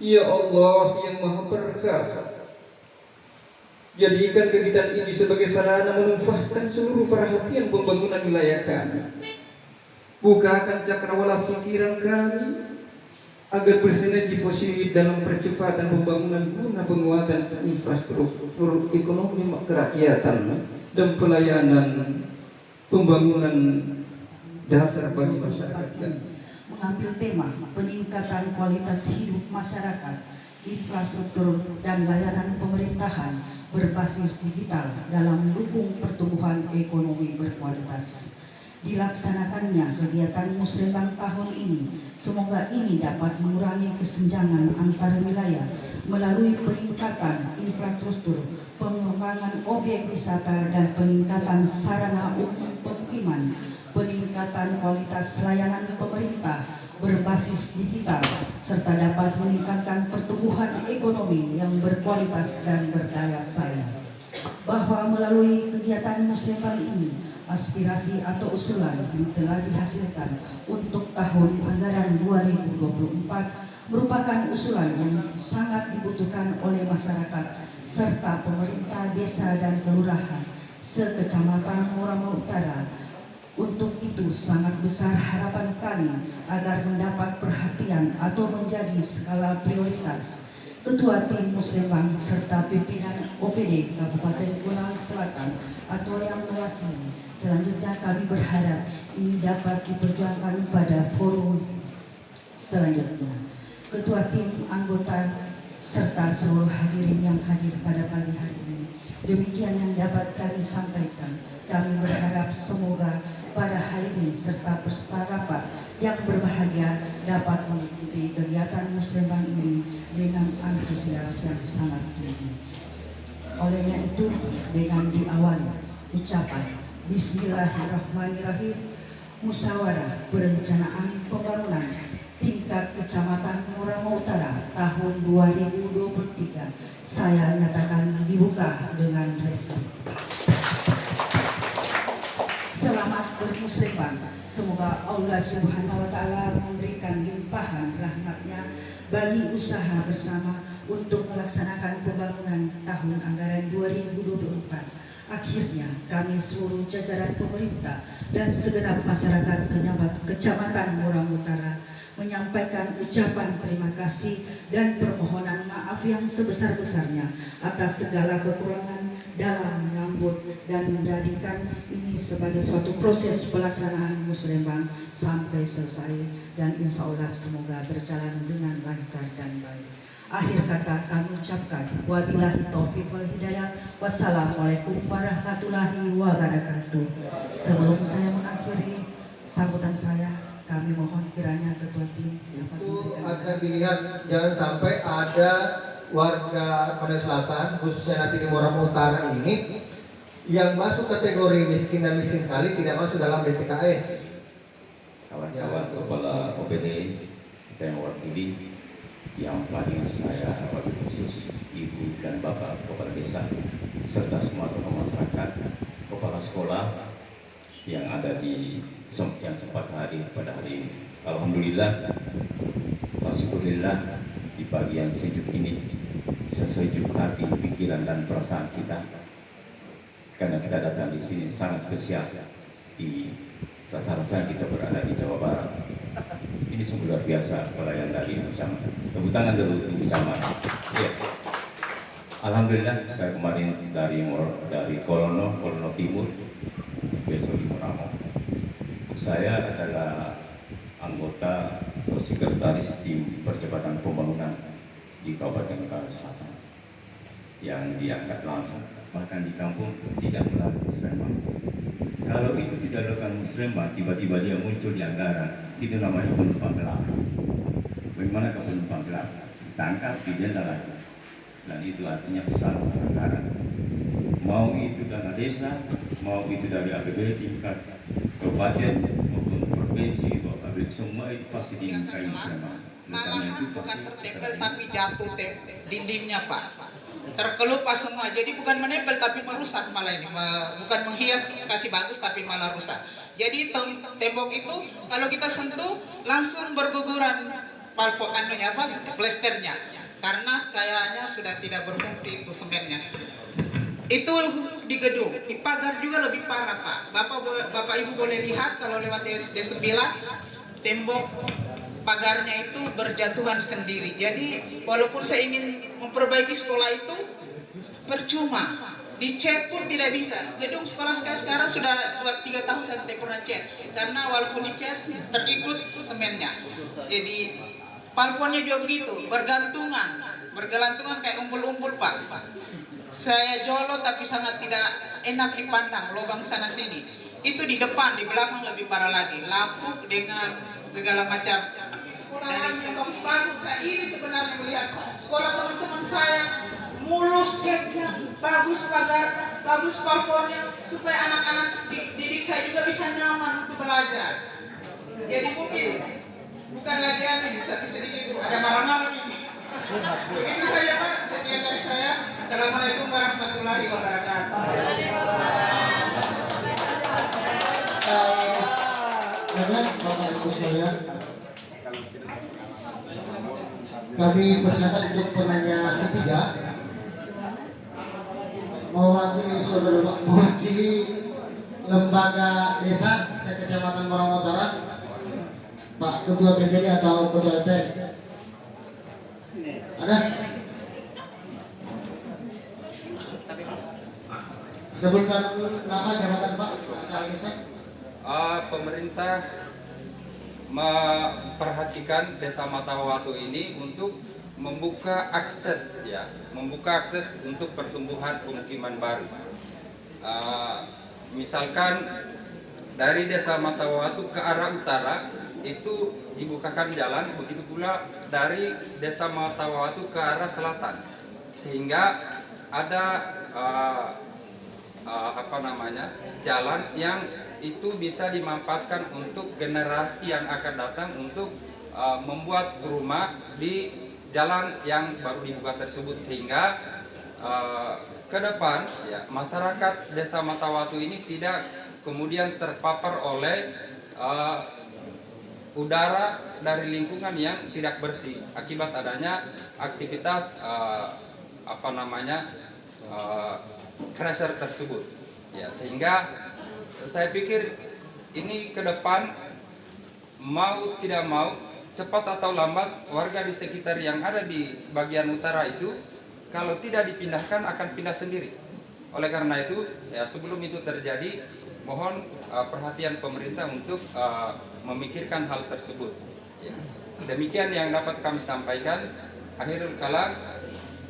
Ya Allah yang Maha Perkasa, jadikan kegiatan ini sebagai sarana menumpahkan seluruh perhatian pembangunan wilayah kami. Bukakan cakrawala pikiran kami agar bersinergi positif dalam percepatan pembangunan guna penguatan infrastruktur ekonomi kerakyatan dan pelayanan pembangunan dasar bagi masyarakat kami. Mengambil tema peningkatan kualitas hidup masyarakat, infrastruktur dan layanan pemerintahan berbasis digital dalam mendukung pertumbuhan ekonomi berkualitas. Dilaksanakannya kegiatan Musrembang tahun ini, semoga ini dapat mengurangi kesenjangan antar wilayah melalui peningkatan infrastruktur, pengembangan objek wisata dan peningkatan sarana umum pemukiman, peningkatan kualitas layanan pemerintah berbasis digital, serta dapat meningkatkan pertumbuhan ekonomi yang berkualitas dan berdaya saing. Bahwa melalui kegiatan Musrembang ini, aspirasi atau usulan yang telah dihasilkan untuk tahun anggaran 2024 merupakan usulan yang sangat dibutuhkan oleh masyarakat serta pemerintah desa dan kelurahan sekecamatan Moramau Utara. Untuk itu sangat besar harapan kami agar mendapat perhatian atau menjadi skala prioritas. Ketua Tim Musrembang serta pimpinan OPD Kabupaten Gunawan Selatan atau yang mewakili. Selanjutnya kami berharap ini dapat diperjuangkan pada forum selanjutnya. Ketua tim, anggota serta seluruh hadirin yang hadir pada pagi hari ini. Demikian yang dapat kami sampaikan. Kami berharap semoga pada hari ini serta peserta rapat yang berbahagia dapat mengikuti kegiatan Musrembang ini dengan antusias yang sangat tinggi. Olehnya itu, dengan diawali ucapan Bismillahirrahmanirrahim, musyawarah perencanaan pembangunan tingkat kecamatan Moramau Utara tahun 2023 saya nyatakan dibuka dengan resmi. Selamat bermusrembang. Semoga Allah Subhanahu wa Ta'ala memberikan limpahan rahmat-Nya bagi usaha bersama untuk melaksanakan pembangunan tahun anggaran 2024. Akhirnya kami seluruh jajaran pemerintah dan segenap masyarakat Kecamatan Moramau Utara menyampaikan ucapan terima kasih dan permohonan maaf yang sebesar-besarnya atas segala kekurangan dalam menyambut dan menjadikan ini sebagai suatu proses pelaksanaan Musrembang sampai selesai, dan insya Allah semoga berjalan dengan lancar dan baik. Akhir kata kami ucapkan wabillahi taufiq wal hidayah. Wassalamualaikum warahmatullahi wabarakatuh. Sebelum saya mengakhiri sambutan saya, kami mohon kiranya ketua tim dapat akan dilihat jangan sampai ada warga Konawe Selatan, khususnya nanti di Moramau Utara ini, yang masuk kategori miskin dan miskin sekali tidak masuk dalam DTKS. Kawan-kawan kepala OPD kita yang mewakili, yang paling saya wakil khusus ibu dan bapak kepala desa serta semua tokoh masyarakat, kepala sekolah yang ada yang sempat hadir pada hari ini. Alhamdulillah, wasyukurillah, di pagi yang sejuk ini sesejuk hati, pikiran dan perasaan kita karena kita datang di sini sangat spesial. Di rasa-rasa kita berada di Jawa Barat. Ini sungguh luar biasa pelayan dari Ucaman. Tepuk tangan dulu untuk Ucaman. Ya. Alhamdulillah, saya kemarin dari Kolono Timur, besok di Moramau. Saya adalah anggota atau sekretaris tim percepatan pembangunan di Kabupaten Utara Selatan yang diangkat langsung, bahkan di kampung tidak melalui musrembang. Kalau itu tidak dilakukan musrembang, tiba-tiba dia muncul di anggaran, itu namanya penumpang gelap. Bagaimana ke penumpang gelap? Tangkap, pidana lagi. Dan itu artinya salah anggaran. Mau itu dana desa, mau itu dari APBD tingkat kabupaten maupun provinsi atau APBD, semua itu pasti dimintai musrembang. Malahan bukan tertempel tapi jatuh dindingnya Pak, terkelupas semua. Jadi bukan menempel tapi merusak malah ini, bukan menghias kasih bagus tapi malah rusak. Jadi tembok itu kalau kita sentuh langsung berguguran plasternya, karena kayaknya sudah tidak berfungsi itu semennya. Itu di gedung, di pagar juga lebih parah Pak. Bapak Ibu boleh lihat kalau lewat SD 9, tembok pagarnya itu berjatuhan sendiri. Jadi walaupun saya ingin memperbaiki sekolah itu percuma, dicat pun tidak bisa. Gedung sekolah sekarang sudah 2-3 tahun saya tidak pernah cat, karena walaupun dicat terikut semennya. Jadi plafon juga begitu, bergelantungan kayak umpul-umpul Pak. Saya jolo tapi sangat tidak enak dipandang, lubang sana sini. Itu di depan, di belakang lebih parah lagi, lapuk dengan segala macam. Dari bagus-bagus, saya iri sebenarnya melihat sekolah teman-teman saya mulus catnya, bagus pagar, bagus plafonnya, supaya anak-anak didik saya juga bisa nyaman untuk belajar. Jadi mungkin bukan lagi aneh, tapi sedikit ada marah-marah ini. Begitu saja Pak, sekian dari saya. Assalamualaikum warahmatullahi wabarakatuh. Bapak Ibu sekalian, kami persilakan untuk penanya ketiga, mewakili lembaga desa Kecamatan Morang Utara, Pak Ketua PPD atau Ketua LPM. Ada? Sebutkan nama jabatan Pak, asal desa. Pemerintah memperhatikan Desa Matawatu ini untuk membuka akses untuk pertumbuhan pemukiman baru. Misalkan dari Desa Matawatu ke arah utara itu dibukakan jalan, begitu pula dari Desa Matawatu ke arah selatan, sehingga ada jalan yang itu bisa dimanfaatkan untuk generasi yang akan datang untuk membuat rumah di jalan yang baru dibuka tersebut, sehingga ke depan ya masyarakat Desa Matawatu ini tidak kemudian terpapar oleh udara dari lingkungan yang tidak bersih akibat adanya aktivitas crusher tersebut ya, sehingga saya pikir ini ke depan mau tidak mau, cepat atau lambat, warga di sekitar yang ada di bagian utara itu kalau tidak dipindahkan akan pindah sendiri. Oleh karena itu ya, sebelum itu terjadi mohon perhatian pemerintah untuk memikirkan hal tersebut ya. Demikian yang dapat kami sampaikan. Akhirul kalam,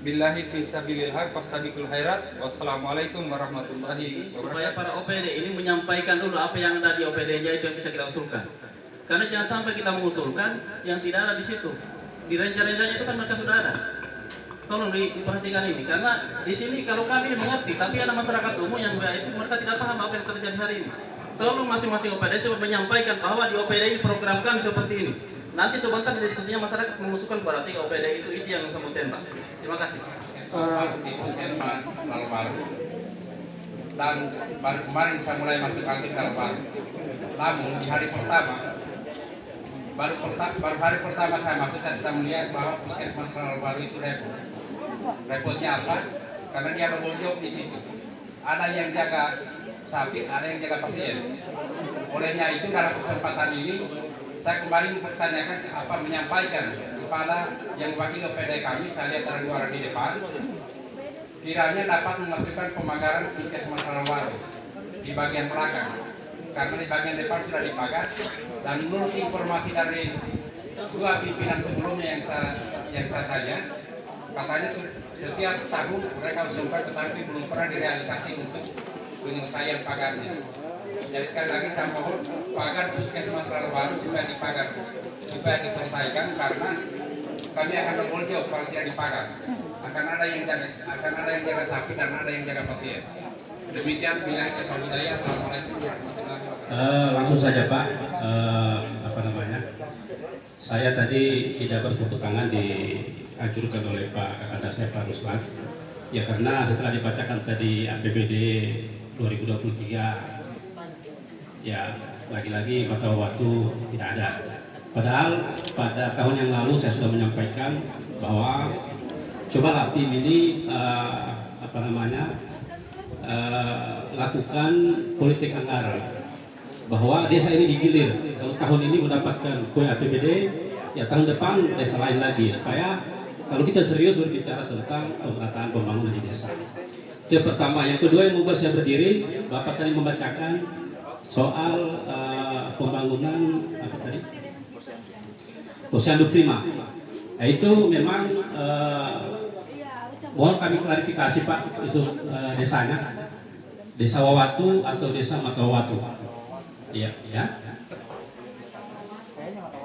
billahi fisabilil haq fastabiqul khairat. Wassalamualaikum warahmatullahi wabarakatuh. Supaya para OPD ini menyampaikan dulu apa yang ada di OPD-nya, itu yang bisa kita usulkan. Karena jangan sampai kita mengusulkan yang tidak ada di situ. Di rencana-rencananya itu kan mereka sudah ada. Tolong diperhatikan ini, karena di sini kalau kami ini mengerti, tapi ada masyarakat umum yang itu mereka tidak paham apa yang terjadi hari ini. Tolong masing-masing OPD menyampaikan bahwa di OPD ini program kami seperti ini. Nanti sebentar di diskusinya masyarakat mengusulkan berarti OPD itu yang sebutin Pak. Terima kasih. Di Puskesmas Lalu-Baru, dan baru kemarin saya mulai masuk aktif Lalu-Baru. Namun di hari pertama, baru hari pertama saya masuk, saya sudah melihat bahwa Puskesmas Lalu-Baru itu repot. Repotnya apa? Karena dia ada job di situ. Ada yang jaga sapi, ada yang jaga pasien. Olehnya itu dalam kesempatan ini saya kembali menyampaikan kepada yang wakil OPD kami, saya lihat ada 2 orang di depan, kiranya dapat memastikan pemagaran Puskesmas Lalu-Baru di bagian belakang. karena di bagian depan sudah dipagar. Dan menurut informasi dari dua pimpinan sebelumnya yang saya tanya, katanya setiap tahun mereka usulkan tetapi belum pernah direalisasi untuk penyelesaian pagarnya. Jadi sekali lagi saya mohon pagar Puskesmas Lalu Baru supaya dipagar, supaya diselesaikan, karena kami akan tanggung jawab kalau tidak dipagar. Akan ada yang jaga sapi dan ada yang jaga pasien. Demikian bila kita hidayah. Assalamualaikum warahmatullahi wabarakatuh. Langsung saja Pak, saya tadi tidak bertepuk tangan diajukan oleh Pak Kakanda saya Pak Ruslan. Ya karena setelah dibacakan tadi APBD 2023, ya lagi-lagi batas waktu tidak ada. Padahal pada tahun yang lalu saya sudah menyampaikan bahwa cobalah tim ini lakukan politik anggaran, bahwa desa ini digilir. Kalau tahun ini mendapatkan kue APBD, ya tahun depan desa lain lagi, supaya kalau kita serius berbicara tentang pemerataan pembangunan di desa. Itu yang pertama. Yang kedua yang membuat saya berdiri, Bapak tadi membacakan soal pembangunan apa tadi? Posyandu Prima. Nah, itu memang mohon kami klarifikasi Pak, itu desanya Desa Wawatu atau Desa Matawatu. Iya, ya.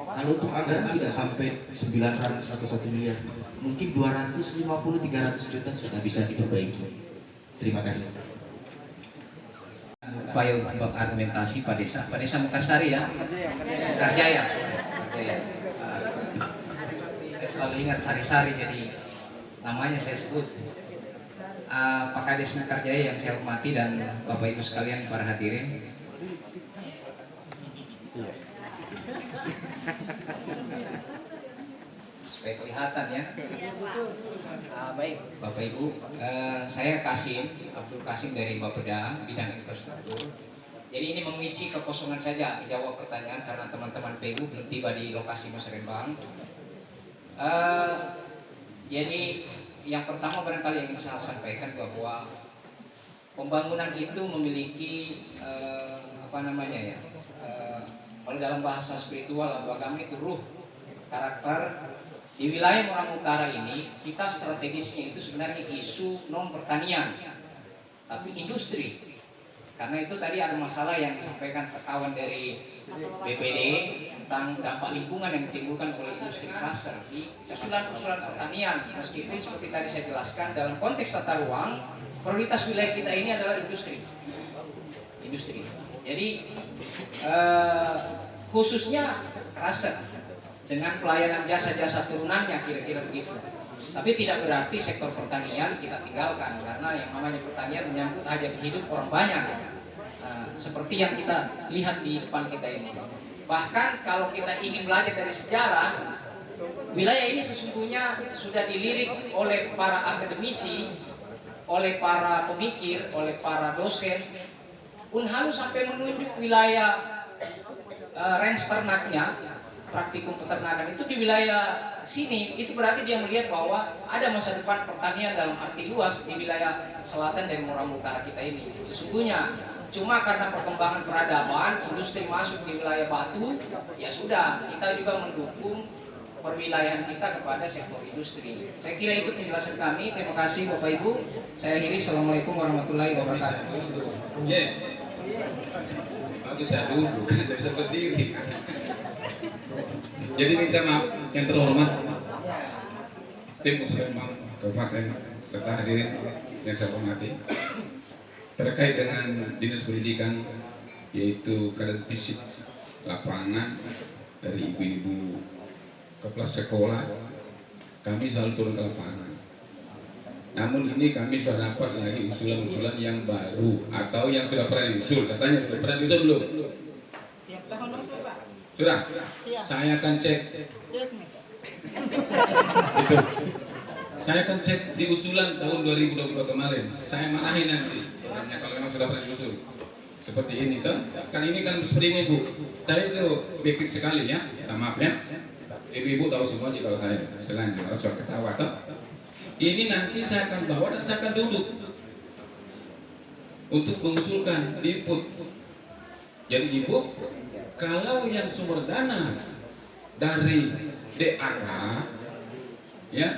Kalau untuk anggaran tidak sampai 900 atau 1 miliar, mungkin 250-300 juta sudah bisa diperbaiki. Terima kasih. Upaya untuk mengargumentasi Pak Desa Mekarsari ya, Karjaya. Saya selalu ingat Sari-Sari, jadi namanya saya sebut. Pak Kades Mekarjaya yang saya hormati dan Bapak Ibu sekalian para hadirin. Supaya kelihatan ya. Baik Bapak Ibu, saya Abdul Kasim dari Bapeda bidang infrastruktur. Jadi ini mengisi kekosongan saja, menjawab pertanyaan karena teman-teman PU belum tiba di lokasi Musrembang. Jadi yang pertama barangkali yang ingin saya sampaikan bahwa pembangunan itu memiliki kalau dalam bahasa spiritual atau agama itu ruh, karakter. Di wilayah Moram Utara ini kita strategisnya itu sebenarnya isu non pertanian, tapi industri. Karena itu tadi ada masalah yang disampaikan kawan dari BPD tentang dampak lingkungan yang ditimbulkan oleh industri cluster di usulan-usulan pertanian. Meskipun seperti tadi saya jelaskan dalam konteks tata ruang, prioritas wilayah kita ini adalah industri. Jadi khususnya cluster dengan pelayanan jasa-jasa turunannya kira-kira begitu. Tapi tidak berarti sektor pertanian kita tinggalkan, karena yang namanya pertanian menyangkut hajat hidup orang banyak. Seperti yang kita lihat di depan kita ini. Bahkan kalau kita ingin belajar dari sejarah, wilayah ini sesungguhnya sudah dilirik oleh para akademisi, oleh para pemikir, oleh para dosen. Unhalu sampai menunjuk wilayah range ternaknya, praktikum peternakan itu di wilayah sini. Itu berarti dia melihat bahwa ada masa depan pertanian dalam arti luas di wilayah selatan dari Moram Utara kita ini. Sesungguhnya cuma karena perkembangan peradaban, industri masuk di wilayah Batu, ya sudah, kita juga mendukung perwilayahan kita kepada sektor industri. Saya kira itu penjelasan kami. Terima kasih Bapak Ibu. Saya akhiri. Assalamualaikum warahmatullahi wabarakatuh. Bagus ya dulu, tidak bisa berdiri. Jadi minta maaf yang terhormat tim Musrembang Kabupaten serta hadirin yang saya hormati, terkait dengan dinas pendidikan, yaitu keadaan fisik lapangan dari ibu-ibu kepala sekolah, kami selalu turun ke lapangan. Namun ini kami sudah dapat lagi usulan-usulan yang baru atau yang sudah pernah diusul. Saya tanya, sudah pernah diusul belum? Sudah? Saya akan cek. Itu. Saya akan cek di usulan tahun 2022 kemarin. Saya marahin nanti. Tanya kalau memang sudah pernah diusul. Seperti ini toh. Kan ini kan seperti ini Bu. Saya itu pikir sekali ya. Minta maaf ya. Ibu-ibu tahu semua kalau saya selanjutnya harus ketawa toh. Ini nanti saya akan bawa dan saya akan duduk untuk mengusulkan input Jadi Ibu, kalau yang sumber dana dari DAK, ya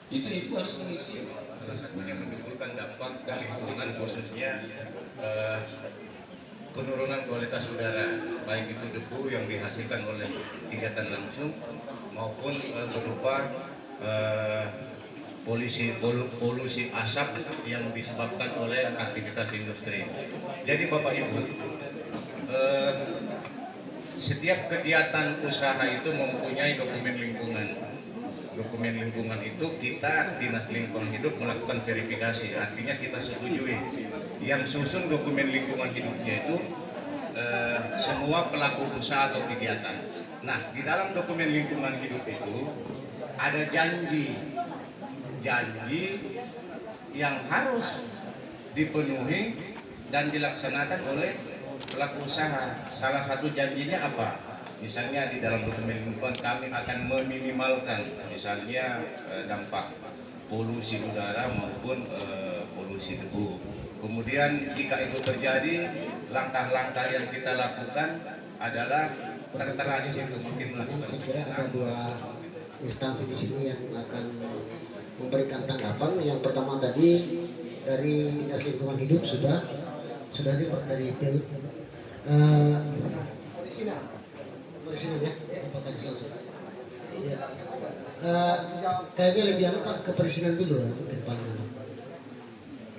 itu Ibu harus mengisi. Menimbulkan dampak dari lingkungan, khususnya penurunan kualitas udara, baik itu debu yang dihasilkan oleh kegiatan langsung maupun berupa polusi asap yang disebabkan oleh aktivitas industri. Jadi Bapak Ibu, setiap kegiatan usaha itu mempunyai dokumen lingkungan. Dokumen lingkungan itu kita Dinas Lingkungan Hidup melakukan verifikasi, artinya kita setujui. Yang susun dokumen lingkungan hidupnya itu semua pelaku usaha atau kegiatan. Nah, di dalam dokumen lingkungan hidup itu ada janji yang harus dipenuhi dan dilaksanakan oleh pelaku usaha. Salah satu janjinya apa? Misalnya di dalam dokumen lingkungan kami akan meminimalkan misalnya dampak polusi udara maupun polusi debu. Kemudian jika itu terjadi, langkah-langkah yang kita lakukan adalah tertera di situ, mungkin melakukan. Saya kira ada dua instansi di sini yang akan memberikan tanggapan. Yang pertama tadi dari Dinas Lingkungan Hidup sudah dari Presiden ya, apa tadi selesai? Ya. Kayaknya lebih Pak ke Presiden dulu lah, mungkin paling.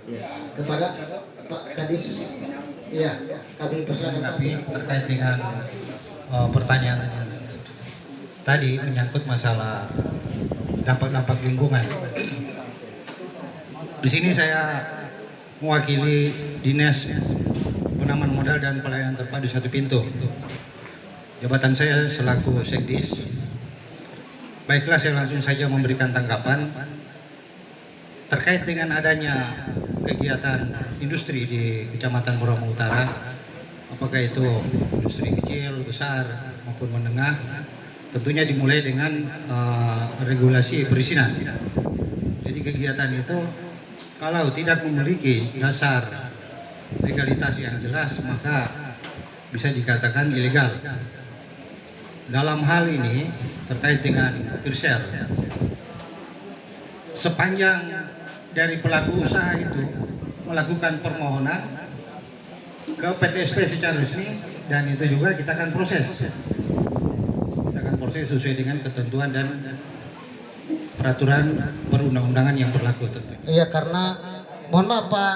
Ya, kepada Pak Kadis. Ya, kami persilakan Pak. Terkait dengan pertanyaan tadi menyangkut masalah dampak-dampak lingkungan. Di sini saya mewakili Dinas Penanaman Modal dan Pelayanan Terpadu Satu Pintu. Jabatan saya selaku Sekdis. Baiklah, saya langsung saja memberikan tanggapan terkait dengan adanya kegiatan industri di Kecamatan Borongan Utara, apakah itu industri kecil, besar maupun menengah, tentunya dimulai dengan regulasi perizinan. Jadi kegiatan itu kalau tidak memiliki dasar legalitas yang jelas maka bisa dikatakan ilegal. Dalam hal ini terkait dengan Kirsel, sepanjang dari pelaku usaha itu melakukan permohonan ke PTSP secara resmi, dan itu juga kita akan proses sesuai dengan ketentuan dan peraturan perundang-undangan yang berlaku tentunya. Iya, karena mohon maaf Pak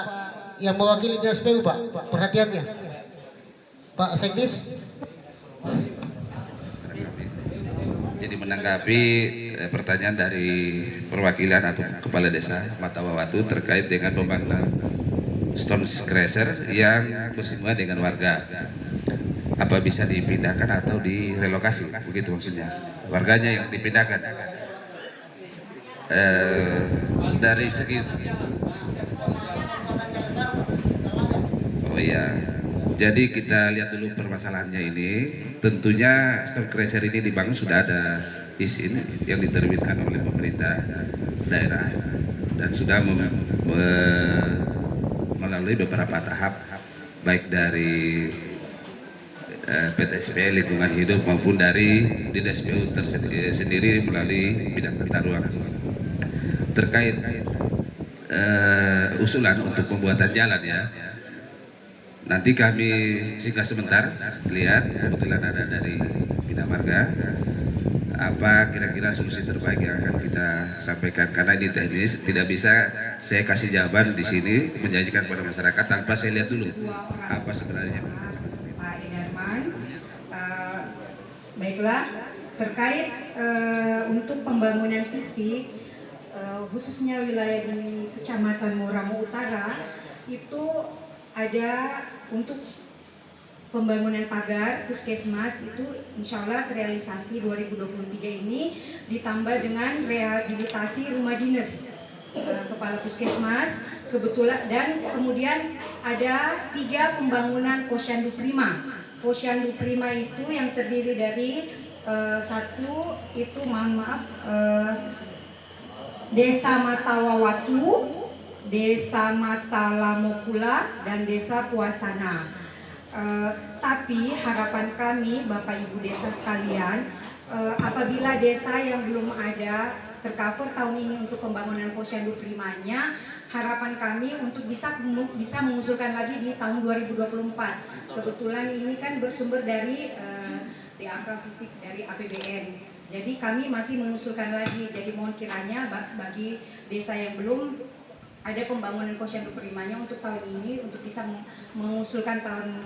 yang mewakili Dinas PU Pak, perhatiannya Pak Sekdis. Jadi menanggapi pertanyaan dari perwakilan atau kepala desa Matawawatu terkait dengan pembangunan stone crusher yang bersinggungan dengan warga, apa bisa dipindahkan atau direlokasi, begitu maksudnya, warganya yang dipindahkan. Dari segi jadi kita lihat dulu permasalahannya ini. Tentunya stone crusher ini dibangun sudah ada izin yang diterbitkan oleh pemerintah daerah dan sudah melalui beberapa tahap, baik dari PTSP Lingkungan Hidup maupun dari Dinas PU sendiri melalui bidang tata ruang. Terkait usulan untuk pembuatan jalan ya, nanti kami singgah sebentar, lihat kebetulan ada dari Bina Marga, apa kira-kira solusi terbaik yang akan kita sampaikan, karena ini teknis, tidak bisa saya kasih jawaban di sini menjanjikan kepada masyarakat tanpa saya lihat dulu apa sebenarnya. Pak Edarman, baiklah, terkait untuk pembangunan fisik, khususnya wilayah di Kecamatan Borongan Utara itu ada untuk pembangunan pagar puskesmas itu insya Allah realisasi 2023 ini ditambah dengan rehabilitasi rumah dinas kepala puskesmas kebetulan, dan kemudian ada 3 pembangunan posyandu prima. Posyandu prima itu yang terdiri dari satu itu Desa Matawawatu, Desa Matalamokula, dan Desa Puasana. Tapi harapan kami Bapak Ibu desa sekalian, apabila desa yang belum ada tercover tahun ini untuk pembangunan posyandu primanya, harapan kami untuk bisa mengusulkan lagi di tahun 2024. Kebetulan ini kan bersumber dari DAK fisik dari APBN. Jadi kami masih mengusulkan lagi. Jadi mohon kiranya bagi desa yang belum ada pembangunan posyandu primanya untuk tahun ini untuk bisa mengusulkan tahun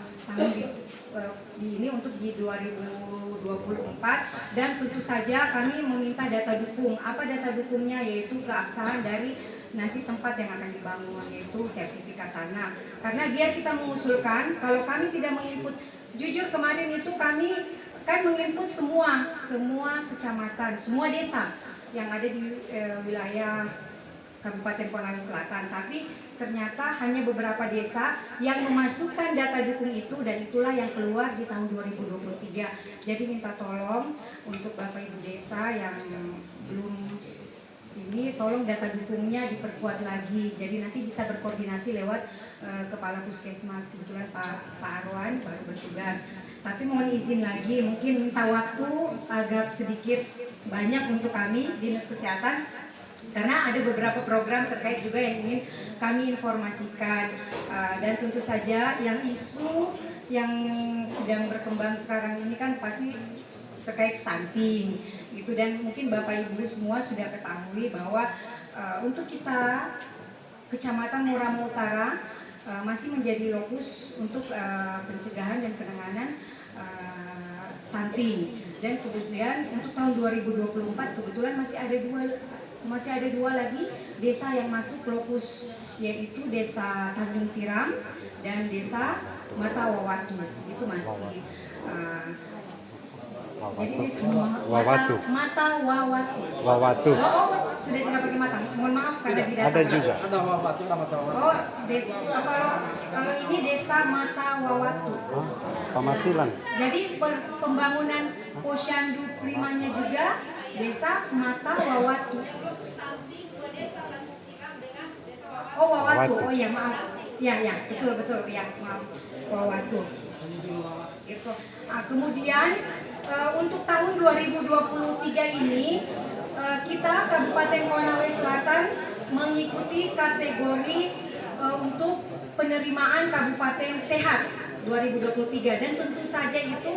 ini untuk di 2024. Dan tentu saja kami meminta data dukung. Apa data dukungnya? Yaitu keabsahan dari nanti tempat yang akan dibangun, yaitu sertifikat tanah. Karena biar kita mengusulkan, kalau kami tidak menginput, jujur kemarin itu kami kan menginput semua kecamatan, semua desa yang ada di wilayah Kabupaten Konawe Selatan, tapi ternyata hanya beberapa desa yang memasukkan data dukung itu, dan itulah yang keluar di tahun 2023. Jadi minta tolong untuk Bapak Ibu desa yang belum ini, tolong data dukungnya diperkuat lagi. Jadi nanti bisa berkoordinasi lewat Kepala Puskesmas. Kebetulan Pak Arwan baru bertugas. Tapi mohon izin lagi, mungkin minta waktu agak sedikit banyak untuk kami Dinas Kesehatan, karena ada beberapa program terkait juga yang ingin kami informasikan. Dan tentu saja yang isu yang sedang berkembang sekarang ini kan pasti terkait stunting gitu, dan mungkin Bapak Ibu semua sudah ketahui bahwa untuk kita Kecamatan Murama Utara masih menjadi lokus untuk pencegahan dan penanganan stunting. Dan kemudian untuk tahun 2024 kebetulan masih ada dua lagi desa yang masuk lokus, yaitu Desa Tanjung Tiram dan Desa Mata Wawatu. Itu masih jadi Wawatu. Mata Wawatu. Wawatu. Oh, sudah tidak pakai mata. Mohon maaf karena di data. Ada juga. Ada Wawatu, ada Mata Wawatu. Oh, kalau ini Desa Mata Wawatu. Pamasilan. Jadi pembangunan posyandu primanya juga Desa Mata Wawatu. Oh, Wawatu. Oh ya, maaf. Ya, betul ya, maaf. Wawatu. Gitu. Kemudian untuk tahun 2023 ini kita Kabupaten Konawe Selatan mengikuti kategori untuk penerimaan Kabupaten Sehat 2023, dan tentu saja itu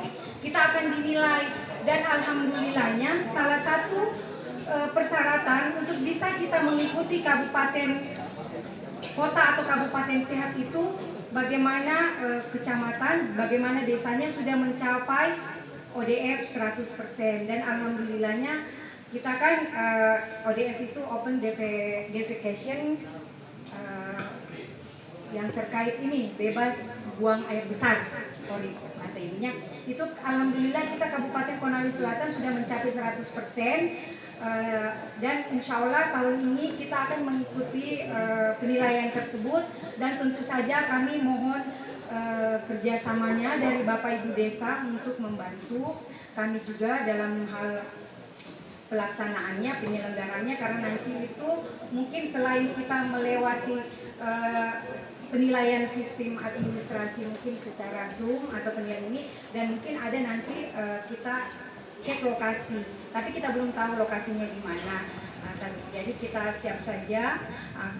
kita akan dinilai, dan alhamdulillahnya salah satu persyaratan untuk bisa kita mengikuti kabupaten kota atau kabupaten sehat itu bagaimana kecamatan, bagaimana desanya sudah mencapai ODF 100%, dan alhamdulillahnya kita kan ODF itu open defecation yang terkait ini bebas buang air besar, bahasa ininya itu alhamdulillah kita Kabupaten Konawe Selatan sudah mencapai 100%, dan insya Allah tahun ini kita akan mengikuti penilaian tersebut, dan tentu saja kami mohon kerjasamanya dari Bapak Ibu Desa untuk membantu kami juga dalam hal pelaksanaannya, penyelenggarannya, karena nanti itu mungkin selain kita melewati penilaian sistem administrasi mungkin secara Zoom atau penilaian ini, dan mungkin ada nanti kita cek lokasi, tapi kita belum tahu lokasinya di mana. Jadi kita siap saja.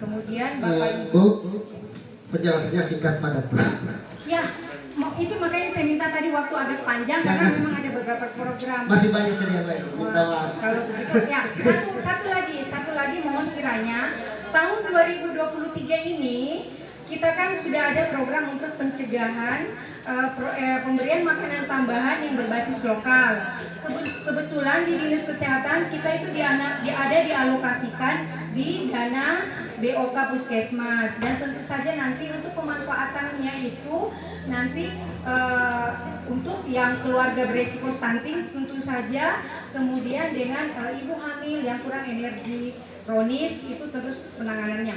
Kemudian Bapak Ibu, penjelasannya singkat padat. Ya, itu makanya saya minta tadi waktu agak panjang karena memang ada beberapa program. Masih banyak tadi ya Pak. Kalau begitu ya, satu lagi mohon kiranya tahun 2023 ini kita kan sudah ada program untuk pencegahan pemberian makanan tambahan yang berbasis lokal. Kebetulan di Dinas Kesehatan kita itu dialokasikan di dana BOK Puskesmas, dan tentu saja nanti untuk pemanfaatannya itu nanti untuk yang keluarga beresiko stunting tentu saja, kemudian dengan ibu hamil yang kurang energi kronis itu terus penanganannya.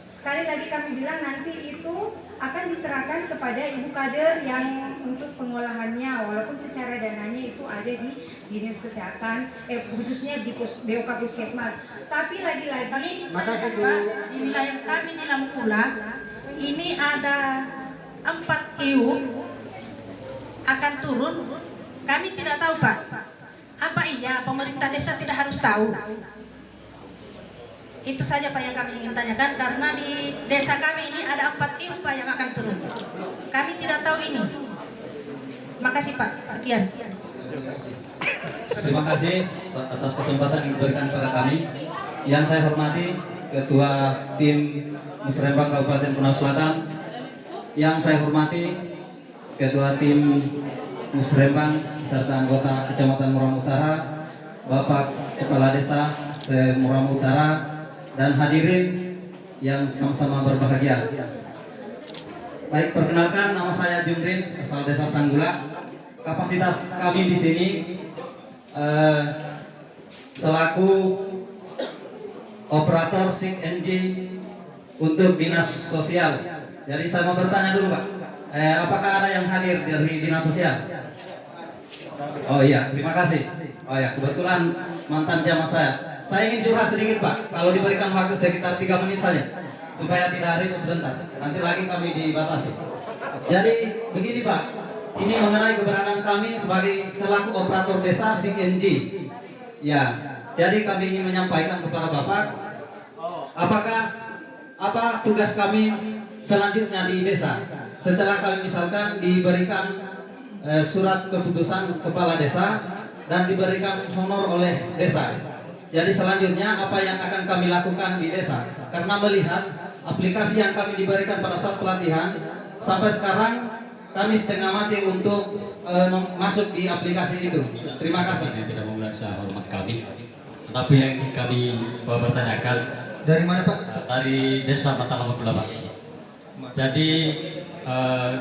Sekali lagi kami bilang nanti itu akan diserahkan kepada ibu kader yang untuk pengolahannya, walaupun secara dananya itu ada di Dinas Kesehatan, khususnya di BOK Puskesmas. Tapi lagi-lagi Pak, di wilayah kami di Lampula ini ada 4 IU akan turun, kami tidak tahu Pak. Apa iya pemerintah desa tidak harus tahu? Itu saja Pak yang kami ingin tanyakan, karena di desa kami ini ada 4 IU Pak yang akan turun. Kami tidak tahu ini. Makasih Pak, sekian. Terima kasih atas kesempatan yang diberikan kepada kami. Yang saya hormati Ketua Tim Musrembang Kabupaten Pulau Selatan, yang saya hormati Ketua Tim Musrembang serta anggota Kecamatan Muram Utara, Bapak Kepala Desa se-Muram Utara, dan hadirin yang sama-sama berbahagia. Baik, perkenalkan, nama saya Jumrin, asal Desa Sanggula. Kapasitas kami di sini selaku operator SIG NG untuk dinas sosial. Jadi saya mau bertanya dulu Pak, apakah ada yang hadir dari dinas sosial? Oh iya, terima kasih. Oh ya, kebetulan mantan camat saya. Saya ingin curhat sedikit Pak, kalau diberikan waktu sekitar 3 menit saja, supaya tidak ribut sebentar. Nanti lagi kami dibatasi. Jadi begini Pak, ini mengenai keberadaan kami sebagai selaku operator desa SIG NG. Ya, jadi kami ingin menyampaikan kepada Bapak, apa tugas kami selanjutnya di desa setelah kami misalkan diberikan surat keputusan kepala desa dan diberikan honor oleh desa. Jadi selanjutnya apa yang akan kami lakukan di desa, karena melihat aplikasi yang kami diberikan pada saat pelatihan sampai sekarang kami setengah mati untuk masuk di aplikasi itu. Terima kasih. Tidak memeriksa hormat kami, tapi yang kami bertanyakan dari mana Pak? Dari Desa Matalamagula Pak. Jadi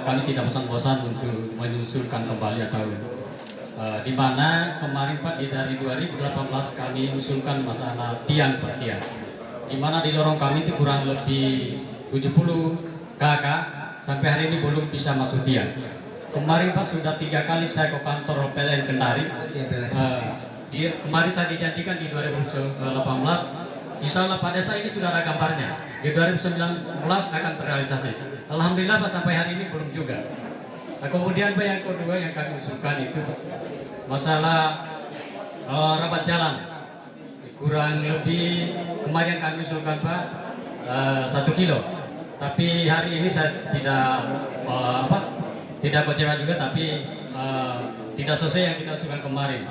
kami tidak bosan-bosan untuk menyusulkan kembali atau di mana kemarin Pak dari 2018 kami usulkan masalah tiang Pak, tiang. Di mana di lorong kami itu kurang lebih 70 kakak sampai hari ini belum bisa masuk tiang. Kemarin Pak sudah 3 kali saya ke kantor PLN Kendari. Kemarin saya dijanjikan di 2018, insya Allah Pak Desa ini sudah ada gambarnya. Di 2019 akan terrealisasi. Alhamdulillah Pak sampai hari ini belum juga. Nah, kemudian Pak yang kedua yang kami usulkan itu masalah rabat jalan. Kurang lebih kemarin kami usulkan Pak 1 kilo. Tapi hari ini saya tidak kecewa juga, tapi tidak sesuai yang kita usulkan kemarin.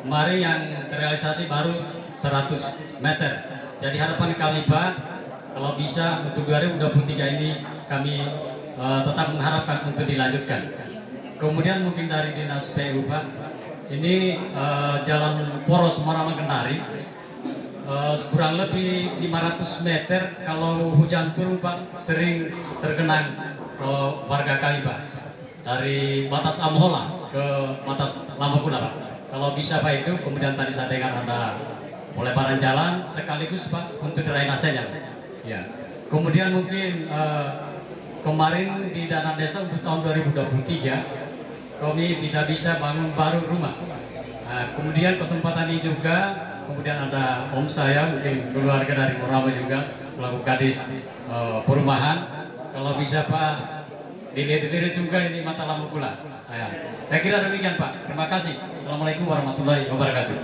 Kemarin yang terrealisasi baru 100 meter. Jadi harapan kami Pak, kalau bisa untuk 2023 ini kami tetap mengharapkan untuk dilanjutkan. Kemudian mungkin dari dinas PU Pak, ini jalan poros Maramang Kendari kurang lebih 500 meter. Kalau hujan turun Pak sering tergenang warga kami Pak, dari batas Amhola ke batas Lamaguna Pak. Kalau bisa Pak itu, kemudian tadi saya dengar ada pelebaran jalan sekaligus Pak untuk drainasenya. Ya. Kemudian mungkin kemarin di dana desa untuk tahun 2023 kami tidak bisa bangun baru rumah. Nah, kemudian kesempatan ini juga, kemudian ada om saya, mungkin keluarga dari Murama juga, selaku gadis perumahan. Kalau bisa Pak, dilihat juga ini Matalamagula. Nah, saya kira demikian Pak. Terima kasih. Assalamualaikum warahmatullahi wabarakatuh.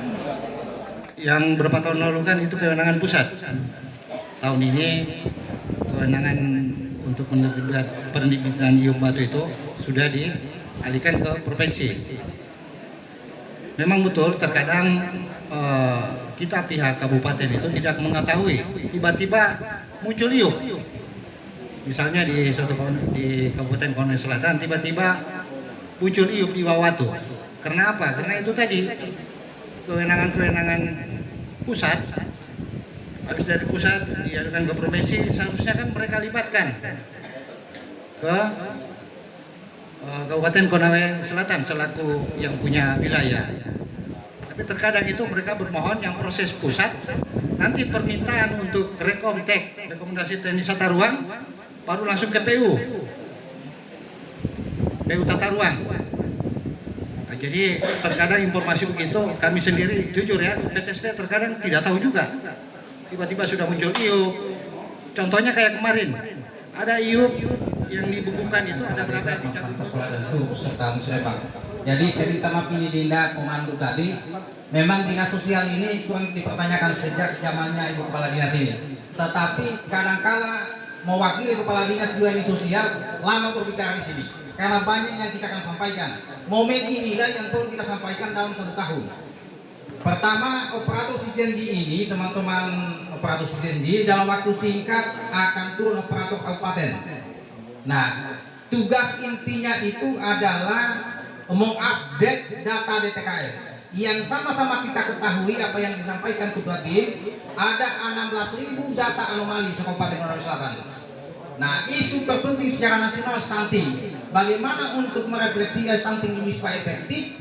Yang berapa tahun lalu kan itu kewenangan pusat. Tahun ini kewenangan untuk penerbitan iup batu itu sudah dialihkan ke provinsi. Memang betul terkadang kita pihak kabupaten itu tidak mengetahui, tiba-tiba muncul iup. Misalnya di Kabupaten Konawe Selatan tiba-tiba muncul iup di Wawatu. Karena apa? Karena itu tadi kewenangan pusat. Habis dari pusat diadukan ke provinsi, seharusnya kan mereka libatkan ke Kabupaten Konawe Selatan selaku yang punya wilayah. Tapi terkadang itu mereka bermohon yang proses pusat, nanti permintaan untuk rekomendasi teknis tata ruang baru langsung ke PU tata ruang. Nah, jadi terkadang informasi begitu kami sendiri jujur ya, PTSP terkadang tidak tahu juga. Tiba-tiba sudah muncul iup. Contohnya kayak kemarin ada iup yang dibukukan itu ada berapa? Dan seluruh serta musrebang. Jadi saya minta maaf ini Dinda Pemandu tadi. Memang dinas sosial ini kurang dipertanyakan sejak zamannya Ibu Kepala Dinas ini. Tetapi kadangkala mewakili Kepala Dinas juga di sosial lama berbicara di sini. Karena banyak yang kita akan sampaikan. Momen inilah yang perlu kita sampaikan dalam 1 tahun. Pertama, operator CCNG ini, teman-teman operator CCNG dalam waktu singkat akan turun operator kabupaten. Nah, tugas intinya itu adalah mengupdate data DTKS. Yang sama-sama kita ketahui apa yang disampaikan Ketua Tim, ada 16.000 data anomali se-Kabupaten Merauke Selatan. Nah, isu terpenting secara nasional stunting. Bagaimana untuk merefleksi stunting ini supaya efektif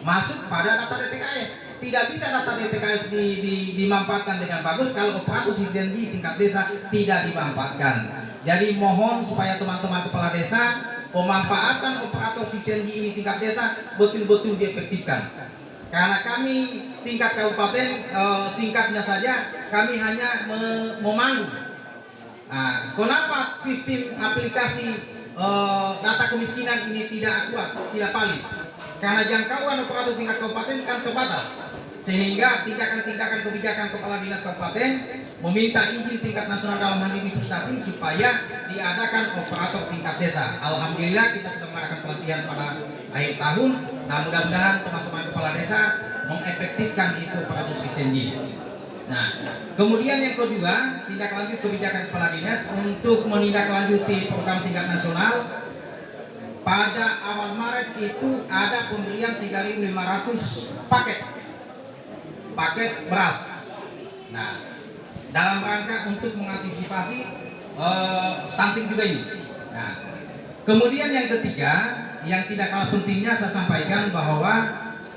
masuk pada data DTKS. Tidak bisa data DTKS dimanfaatkan dengan bagus kalau operator CCNG tingkat desa tidak dimanfaatkan. Jadi mohon supaya teman-teman kepala desa pemanfaatan operator CCNG ini tingkat desa betul-betul diefektifkan. Karena kami tingkat kabupaten singkatnya saja kami hanya memandu. Nah, kenapa sistem aplikasi data kemiskinan ini tidak akurat, tidak valid? Karena jangkauan operator tingkat kabupaten kan terbatas, sehingga tindakan-tindakan kebijakan kepala dinas kabupaten meminta izin tingkat nasional dalam hal ini Pusdatin supaya diadakan operator tingkat desa. Alhamdulillah kita sudah mengadakan pelatihan pada akhir tahun. Nah, mudah-mudahan teman-teman kepala desa mengefektifkan itu operator CCNG. Nah, kemudian yang kedua, tindak lanjut kebijakan kepala dinas untuk menindaklanjuti program tingkat nasional. Pada awal Maret itu ada pemberian 3.500 paket beras. Nah, dalam rangka untuk mengantisipasi stunting juga ini. Nah, kemudian yang ketiga, yang tidak kalah pentingnya saya sampaikan bahwa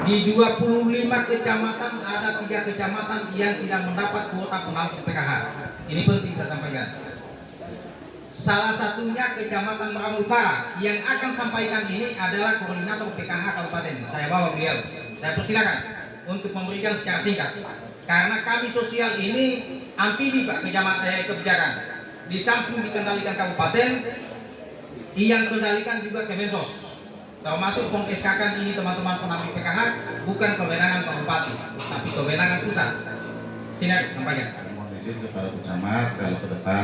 di 25 kecamatan ada 3 kecamatan yang tidak mendapat kuota penampung PKH. Ini penting saya sampaikan. Salah satunya Kecamatan Merauke Utara. Yang akan sampaikan ini adalah koordinator PKH Kabupaten. Saya bawa beliau. Saya persilakan untuk memberikan secara singkat. Karena kami sosial ini amfibi Pak kebijakan. Di samping dikendalikan kabupaten, yang kendalikan juga Kemensos. Termasuk peng-SK-kan ini teman-teman penampung PKH bukan kewenangan Pak Bupati, tapi kewenangan pusat. Sini sampaikan. Mohon izin kepada Bu Camat kalau ke depan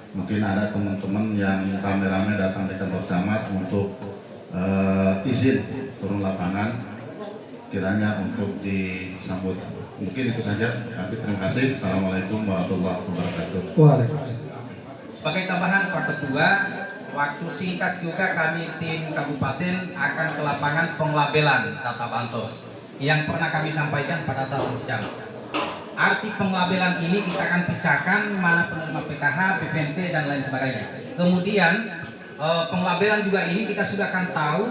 mungkin ada teman-teman yang rame-rame datang di kantor camat untuk izin turun lapangan kiranya untuk disambut. Mungkin itu saja. Tapi terima kasih. Assalamualaikum warahmatullahi wabarakatuh. Sebagai tambahan Pak Ketua, waktu singkat juga kami tim kabupaten akan ke lapangan penglabelan data bansos yang pernah kami sampaikan pada saat jam. Arti penglabelan ini kita akan pisahkan mana penerima PKH, PPNT dan lain sebagainya. Kemudian penglabelan juga ini kita sudah akan tahu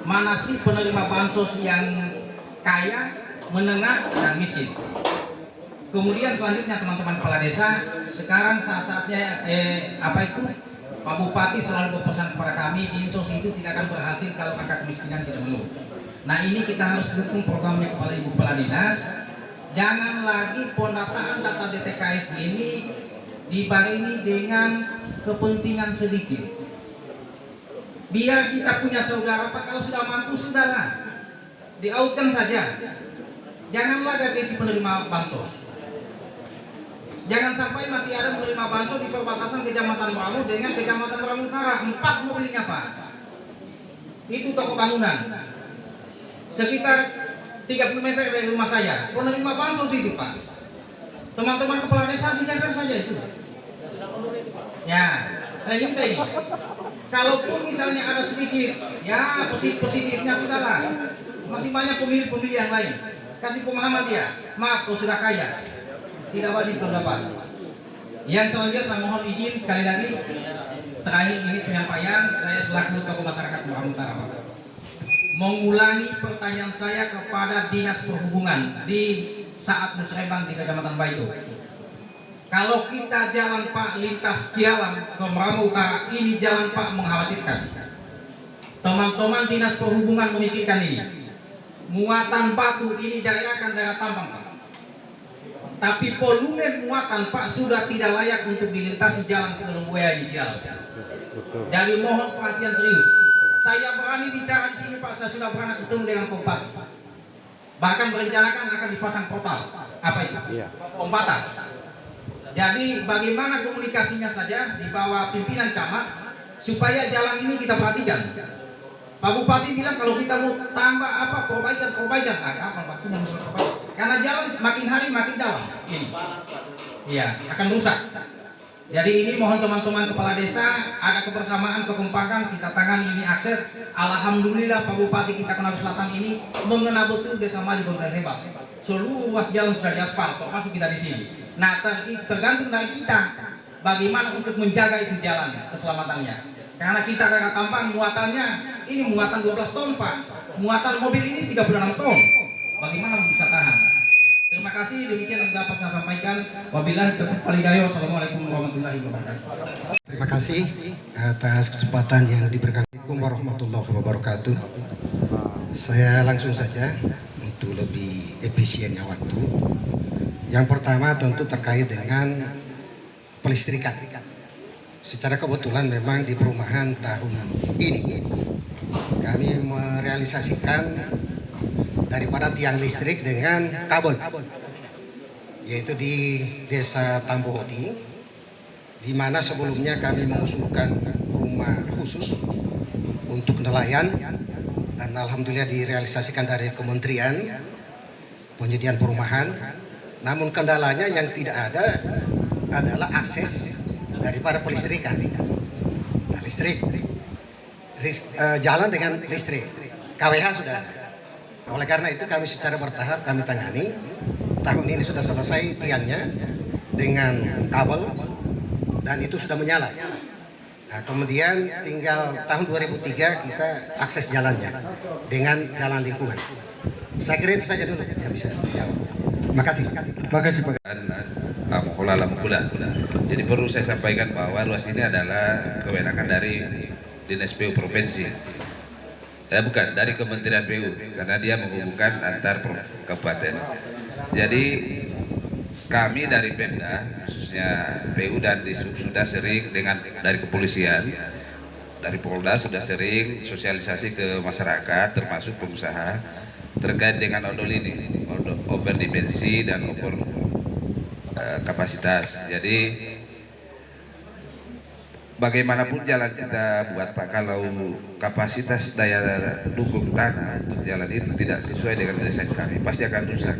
mana sih penerima bansos yang kaya, menengah dan miskin. Kemudian selanjutnya teman-teman kepala desa, sekarang saat-saatnya Pak Bupati selalu berpesan kepada kami, Dinsos itu tidak akan berhasil kalau angka kemiskinan tidak menurun. Nah, ini kita harus dukung programnya kepala Ibu Kepala Dinas. Jangan lagi pendataan data DTKS ini dibarengi dengan kepentingan sedikit. Biar kita punya saudara Pak, kalau sudah mampu sudahlah diautkan saja. Janganlah gagasi penerima bansos. Jangan sampai masih ada menerima bansos di perbatasan Kecamatan Merauke dengan Kecamatan Merauke Utara. 4 mobilnya Pak. Itu toko bangunan. Sekitar 30 meter dari rumah saya. Penerima bansos itu Pak. Teman-teman kepala desa digeser saja itu. Ya, saya minta ini. Kalaupun misalnya ada sedikit, ya positifnya sudahlah. Masih banyak pemilih-pemilih yang lain. Kasih pemahaman dia. Maaf, kau sudah kaya. Tidak wajib kau dapat. Yang selanjutnya saya mohon izin sekali lagi. Terakhir ini penyampaian saya selaku tokoh masyarakat Merauke Utara Pak. Mengulangi pertanyaan saya kepada Dinas Perhubungan di saat musrebang di Kecamatan Baitu. Kalau kita jalan Pak lintas jalan ke Merauke Utara, ini jalan Pak mengkhawatirkan. Teman-teman Dinas Perhubungan memikirkan ini. Muatan batu ini daerah kan daerah tambang Pak. Tapi volume muatan Pak sudah tidak layak untuk dilintasi jalan ke Lembuaya di jalan. Jadi mohon perhatian serius. Saya berani bicara di sini Pak, saya sudah pernah ketemu dengan Bupati. Bahkan merencanakan akan dipasang portal. Apa itu? Pembatas. Jadi bagaimana komunikasinya saja di bawah pimpinan camat supaya jalan ini kita perhatikan. Pak Bupati bilang kalau kita mau tambah apa perbaikan, apa waktunya musuh perbaikan. Karena jalan makin hari makin dalam. Ini. Iya, akan rusak. Jadi ini mohon teman-teman kepala desa ada kebersamaan, kekompakan, kita tangani ini akses. Alhamdulillah Pak Bupati kita Konawe Selatan ini mengena betul desa Maju Bonsai Hebat. Seluruh ruas jalan sudah diaspal, termasuk kita di sini. Nah tergantung dari kita bagaimana untuk menjaga itu jalan keselamatannya. Karena kita Rara Tampang muatannya ini muatan 12 ton Pak. Muatan mobil ini 36 ton. Bagaimana bisa tahan? Terima kasih, demikian yang dapat saya sampaikan. Wabillahi taufiq wal hidayah. Wassalamualaikum warahmatullahi wabarakatuh. Terima kasih atas kesempatan yang diberikan. Assalamualaikum warahmatullahi wabarakatuh. Saya langsung saja untuk lebih efisiennya waktu. Yang pertama tentu terkait dengan pelistrikan. Secara kebetulan memang di perumahan tahun ini kami merealisasikan daripada tiang listrik dengan kabel, yaitu di Desa Tambohoti, di mana sebelumnya kami mengusulkan rumah khusus untuk nelayan, dan alhamdulillah direalisasikan dari Kementerian Penyediaan Perumahan. Namun kendalanya yang tidak ada adalah akses daripada pelistrikan. Nah, jalan dengan listrik, KWH sudah ada. Oleh karena itu kami secara bertahap kami tangani. Tahun ini sudah selesai tiangnya dengan kabel dan itu sudah menyala. Nah, kemudian tinggal tahun 2003 kita akses jalannya dengan jalan lingkungan. Saya kira itu saja dulu yang bisa dijawab. Terima kasih. Terima kasih Pak. Jadi perlu saya sampaikan bahwa ruas ini adalah kewenangan dari Dinas PU Provinsi. Bukan, dari Kementerian PU, karena dia menghubungkan antar kabupaten. Jadi kami dari Pemda, khususnya PU dan Disub sudah sering dengan dari kepolisian, dari Polda sudah sering sosialisasi ke masyarakat, termasuk pengusaha terkait dengan odol ini, overdimensi dan over kapasitas. Jadi bagaimanapun jalan kita buat Pak, kalau kapasitas daya dukung tanah untuk jalan itu tidak sesuai dengan desain kami, pasti akan rusak.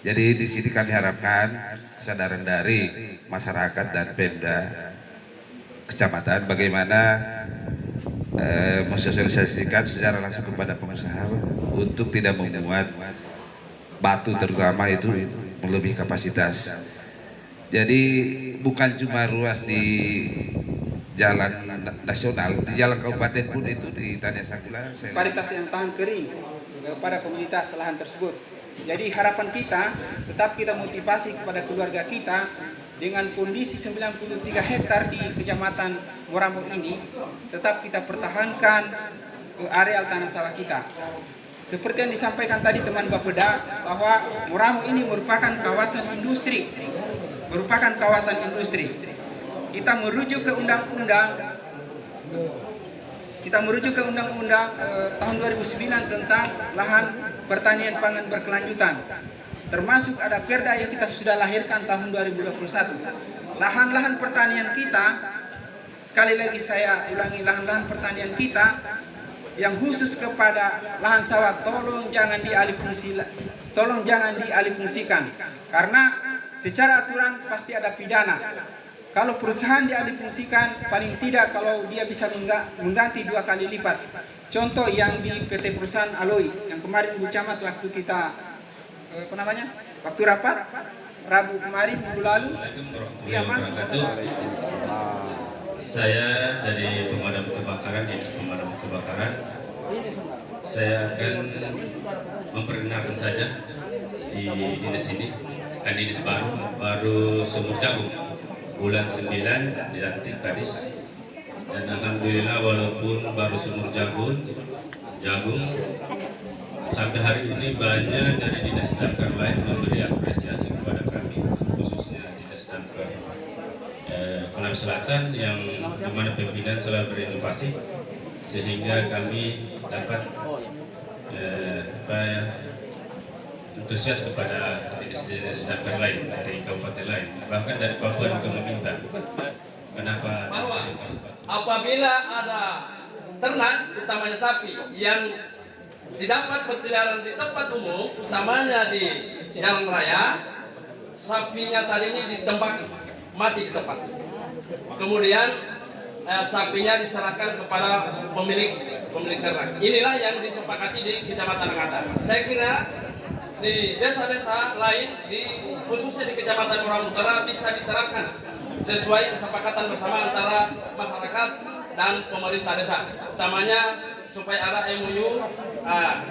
Jadi di sini kami harapkan kesadaran dari masyarakat dan Pemda kecamatan bagaimana mensosialisasikan secara langsung kepada pengusaha untuk tidak memuat batu terutama itu melebihi kapasitas. Jadi bukan cuma ruas di jalan nasional, di jalan kabupaten pun itu di Tania Sanggula. Paritas yang tahan kering kepada komunitas lahan tersebut. Jadi harapan kita tetap kita motivasi kepada keluarga kita dengan kondisi 93 hektar di Kecamatan Morambo ini, tetap kita pertahankan ke areal tanah sawah kita. Seperti yang disampaikan tadi teman Bapeda bahwa Morambo ini merupakan kawasan industri. Kita merujuk ke undang-undang tahun 2009 tentang lahan pertanian pangan berkelanjutan, termasuk ada perda yang kita sudah lahirkan tahun 2021. Lahan-lahan pertanian kita, sekali lagi saya ulangi, lahan-lahan pertanian kita yang khusus kepada lahan sawah tolong jangan dialihfungsikan, karena secara aturan pasti ada pidana. Kalau perusahaan dialihfungsikan, paling tidak kalau dia bisa mengganti 2 kali lipat. Contoh yang di PT Perusahaan Aloi yang kemarin Bu Camat waktu kita waktu rapat Rabu kemarin minggu lalu dia masuk. Saya dari pemadam kebakaran, Dinas Pemadam Kebakaran. Saya akan memperkenalkan saja di dinas ini, kan dinas baru Sumur Jagung, bulan 9 dilantik kadis, dan alhamdulillah walaupun baru Sumur Jagung sampai hari ini banyak dari dinas damkar lain memberi apresiasi kepada kami, khususnya dinas damkar Konawe Konawe Selatan yang dimana pimpinan selalu berinovasi sehingga kami dapat antusias kepada dinas damkar lain dari kabupaten lain, bahkan dari Papua juga meminta. Kenapa? Apabila ada ternak, utamanya sapi, yang didapat berkeliaran di tempat umum, utamanya di jalan raya, sapinya tadi ini ditembak mati di tempat. Kemudian sapinya diserahkan kepada pemilik ternak. Inilah yang disepakati di Kecamatan Angkatan. Saya kira di desa-desa lain, khususnya di Kecamatan Moramu Utara, bisa diterapkan sesuai kesepakatan bersama antara masyarakat dan pemerintah desa. Utamanya supaya ada MOU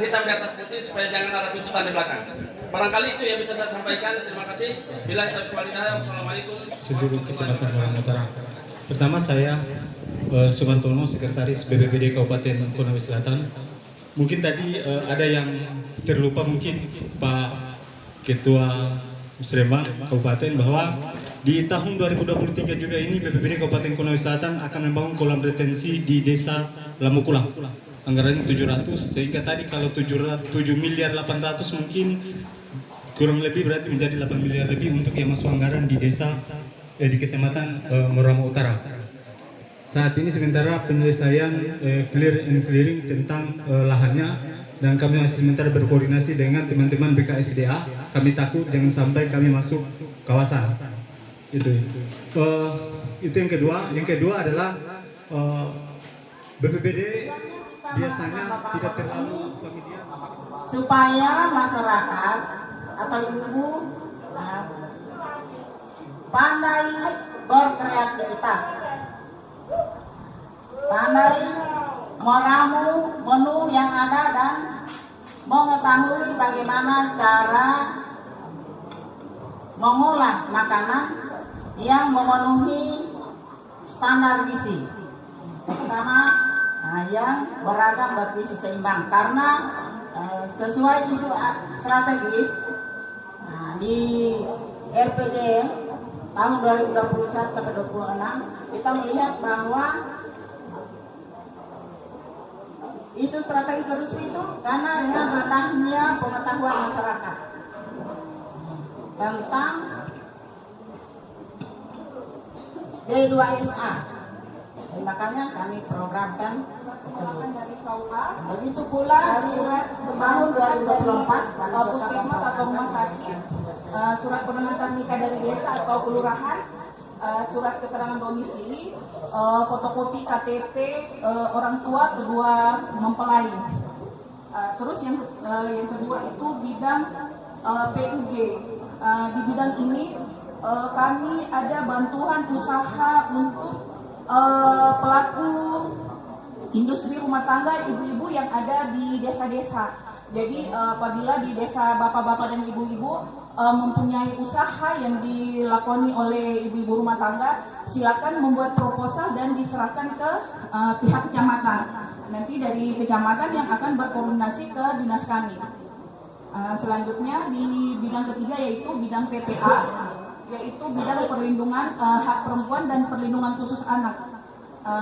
hitam di atas putih, supaya jangan ada tuntutan di belakang. Barangkali itu yang bisa saya sampaikan. Terima kasih. Billahi taufiq wal hidayah. Wassalamualaikum. Seluruh Kecamatan Moramu Utara. Pertama saya Sumantono, Sekretaris BPBD Kabupaten Konawe Selatan. Mungkin tadi ada yang terlupa, mungkin Pak Ketua Musrema Kabupaten, bahwa di tahun 2023 juga ini BPBD Kabupaten Konawe Selatan akan membangun kolam retensi di Desa Lamukula. Anggarannya 700, sehingga tadi kalau 7 miliar 800 mungkin kurang lebih berarti menjadi 8 miliar lebih untuk yang masuk anggaran di desa di Kecamatan Moramu Utara. Saat ini sementara penyelesaian clear and clearing tentang lahannya, dan kami masih sementara berkoordinasi dengan teman-teman BKSDA. Kami takut jangan sampai kami masuk kawasan. Itu yang kedua. Yang kedua adalah BPBD biasanya tidak terlalu familiar supaya masyarakat atau ibu pandai berkreativitas, pandai meramu menu yang ada dan mengetahui bagaimana cara mengolah makanan yang memenuhi standar gizi, terutama yang beragam bergizi seimbang, karena sesuai isu strategis di RPD tahun 2021 sampai 2026 kita melihat bahwa isu strategis terus itu karena dengan rendahnya pengetahuan masyarakat tentang D2SA. Makanya kami programkan dari KUA. Begitu pula surat tahun 2024 puskesmas atau rumah sakit, surat penentuan nikah dari desa atau kelurahan, surat keterangan domisili, fotokopi KTP orang tua kedua mempelai. Terus yang kedua itu bidang PUG. Di bidang ini kami ada bantuan usaha untuk pelaku industri rumah tangga ibu-ibu yang ada di desa-desa. Jadi apabila di desa bapak-bapak dan ibu-ibu mempunyai usaha yang dilakoni oleh ibu-ibu rumah tangga, silakan membuat proposal dan diserahkan ke pihak kecamatan. Nanti dari kecamatan yang akan berkoordinasi ke dinas kami. Selanjutnya di bidang ketiga yaitu bidang PPA, yaitu bidang perlindungan hak perempuan dan perlindungan khusus anak.